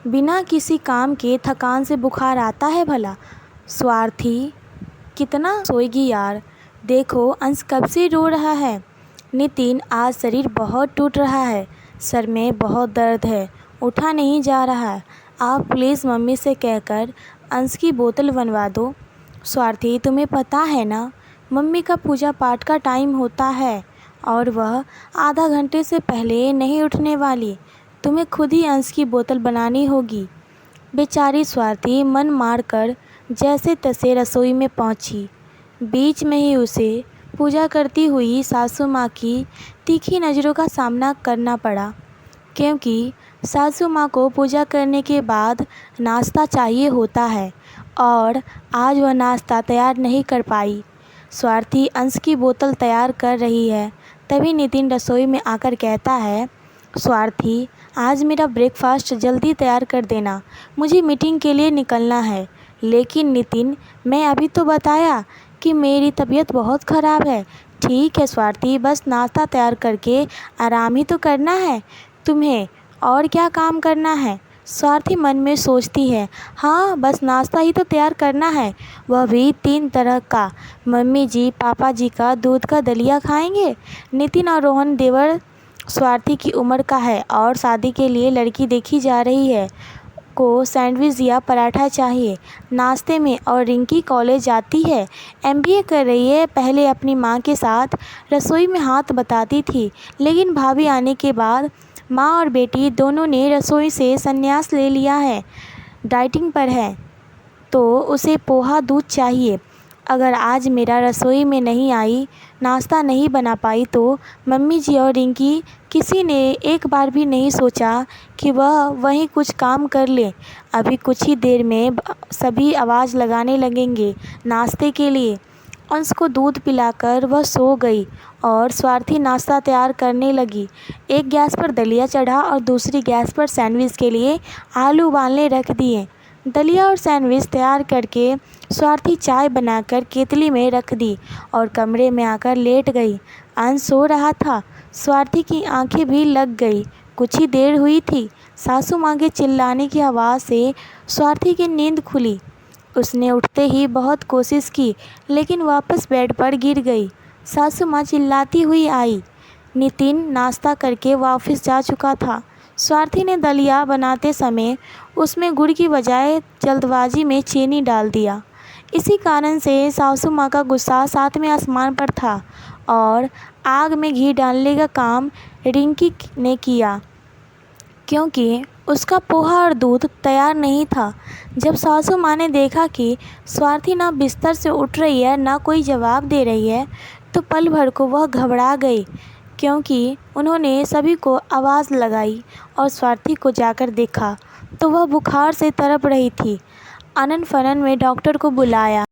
बिना किसी काम के थकान से बुखार आता है भला? स्वार्थी कितना सोएगी यार। देखो अंश कब से रो रहा है। नितिन आज शरीर बहुत टूट रहा है, सर में बहुत दर्द है, उठा नहीं जा रहा है। आप प्लीज़ मम्मी से कहकर अंश की बोतल बनवा दो। स्वार्थी तुम्हें पता है ना, मम्मी का पूजा पाठ का टाइम होता है और वह आधा घंटे से पहले नहीं उठने वाली। तुम्हें खुद ही अंश की बोतल बनानी होगी। बेचारी स्वार्थी मन मार कर जैसे तैसे रसोई में पहुंची। बीच में ही उसे पूजा करती हुई सासू माँ की तीखी नज़रों का सामना करना पड़ा, क्योंकि सासू माँ को पूजा करने के बाद नाश्ता चाहिए होता है और आज वह नाश्ता तैयार नहीं कर पाई। स्वार्थी अंश की बोतल तैयार कर रही है, तभी नितिन रसोई में आकर कहता है, स्वार्थी आज मेरा ब्रेकफास्ट जल्दी तैयार कर देना, मुझे मीटिंग के लिए निकलना है। लेकिन नितिन, मैं अभी तो बताया कि मेरी तबीयत बहुत ख़राब है। ठीक है स्वार्थी, बस नाश्ता तैयार करके आराम ही तो करना है तुम्हें, और क्या काम करना है? स्वार्थी मन में सोचती है, हाँ बस नाश्ता ही तो तैयार करना है, वह भी 3 तरह का। मम्मी जी पापा जी का दूध का दलिया खाएंगे। नितिन और रोहन देवर स्वार्थी की उम्र का है और शादी के लिए लड़की देखी जा रही है, को सैंडविच या पराठा चाहिए नाश्ते में। और रिंकी कॉलेज जाती है, एमबीए कर रही है। पहले अपनी माँ के साथ रसोई में हाथ बटाती थी, लेकिन भाभी आने के बाद माँ और बेटी दोनों ने रसोई से संन्यास ले लिया है, डाइटिंग पर है, तो उसे पोहा दूध चाहिए। अगर आज मेरा रसोई में नहीं आई, नाश्ता नहीं बना पाई, तो मम्मी जी और रिंकी किसी ने एक बार भी नहीं सोचा कि वह वहीं कुछ काम कर ले। अभी कुछ ही देर में सभी आवाज़ लगाने लगेंगे नाश्ते के लिए। अंश को दूध पिलाकर वह सो गई और स्वार्थी नाश्ता तैयार करने लगी। एक गैस पर दलिया चढ़ा और दूसरी गैस पर सैंडविच के लिए आलू उबालने रख दिए। दलिया और सैंडविच तैयार करके स्वार्थी चाय बनाकर केतली में रख दी और कमरे में आकर लेट गई। अंश सो रहा था, स्वार्थी की आंखें भी लग गई। कुछ ही देर हुई थी, सासू माँ के चिल्लाने की आवाज़ से स्वार्थी की नींद खुली। उसने उठते ही बहुत कोशिश की, लेकिन वापस बेड पर गिर गई। सासू माँ चिल्लाती हुई आई। नितिन नाश्ता करके वह ऑफिस जा चुका था। स्वार्थी ने दलिया बनाते समय उसमें गुड़ की बजाय जल्दबाजी में चीनी डाल दिया। इसी कारण से सासू माँ का गुस्सा 7वें आसमान पर था और आग में घी डालने का काम रिंकी ने किया, क्योंकि उसका पोहा और दूध तैयार नहीं था। जब सासू माँ ने देखा कि स्वार्थी ना बिस्तर से उठ रही है, ना कोई जवाब दे रही है, तो पल भर को वह घबरा गई, क्योंकि उन्होंने सभी को आवाज़ लगाई और स्वार्थी को जाकर देखा तो वह बुखार से तड़प रही थी। अनन फनन में डॉक्टर को बुलाया।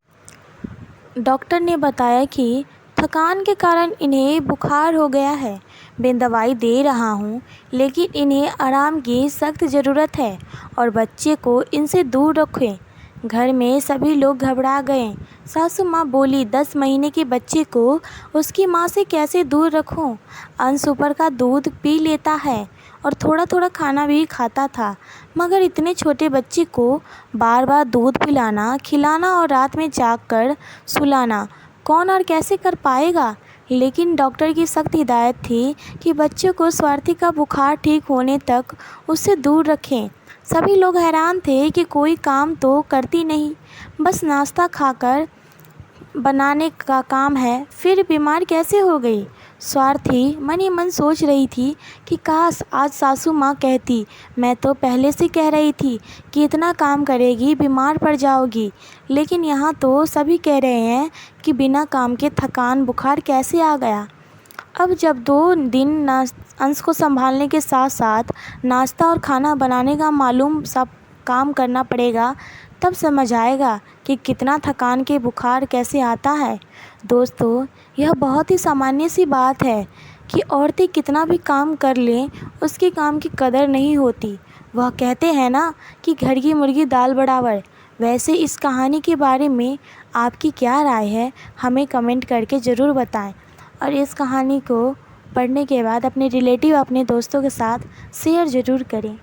डॉक्टर ने बताया कि थकान के कारण इन्हें बुखार हो गया है। मैं दवाई दे रहा हूँ, लेकिन इन्हें आराम की सख्त ज़रूरत है और बच्चे को इनसे दूर रखें। घर में सभी लोग घबरा गए। सासू माँ बोली, 10 महीने के बच्चे को उसकी माँ से कैसे दूर रखूं? अंश ऊपर का दूध पी लेता है और थोड़ा थोड़ा खाना भी खाता था, मगर इतने छोटे बच्चे को बार बार दूध पिलाना, खिलाना और रात में जाग कर सुलाना कौन और कैसे कर पाएगा? लेकिन डॉक्टर की सख्त हिदायत थी कि बच्चों को स्वार्थी का बुखार ठीक होने तक उससे दूर रखें। सभी लोग हैरान थे कि कोई काम तो करती नहीं, बस नाश्ता खाकर बनाने का काम है, फिर बीमार कैसे हो गई? स्वार्थी मन ही मन सोच रही थी कि काश आज सासू माँ कहती, मैं तो पहले से कह रही थी कि इतना काम करेगी बीमार पड़ जाओगी। लेकिन यहाँ तो सभी कह रहे हैं कि बिना काम के थकान बुखार कैसे आ गया। अब जब 2 दिन अंश को संभालने के साथ साथ नाश्ता और खाना बनाने का मालूम सब काम करना पड़ेगा, तब समझ आएगा कि कितना थकान के बुखार कैसे आता है। दोस्तों, यह बहुत ही सामान्य सी बात है कि औरतें कितना भी काम कर लें, उसके काम की कदर नहीं होती। वह कहते हैं ना कि घर की मुर्गी दाल बराबर। वैसे इस कहानी के बारे में आपकी क्या राय है, हमें कमेंट करके ज़रूर बताएं और इस कहानी को पढ़ने के बाद अपने रिलेटिव, अपने दोस्तों के साथ शेयर ज़रूर करें।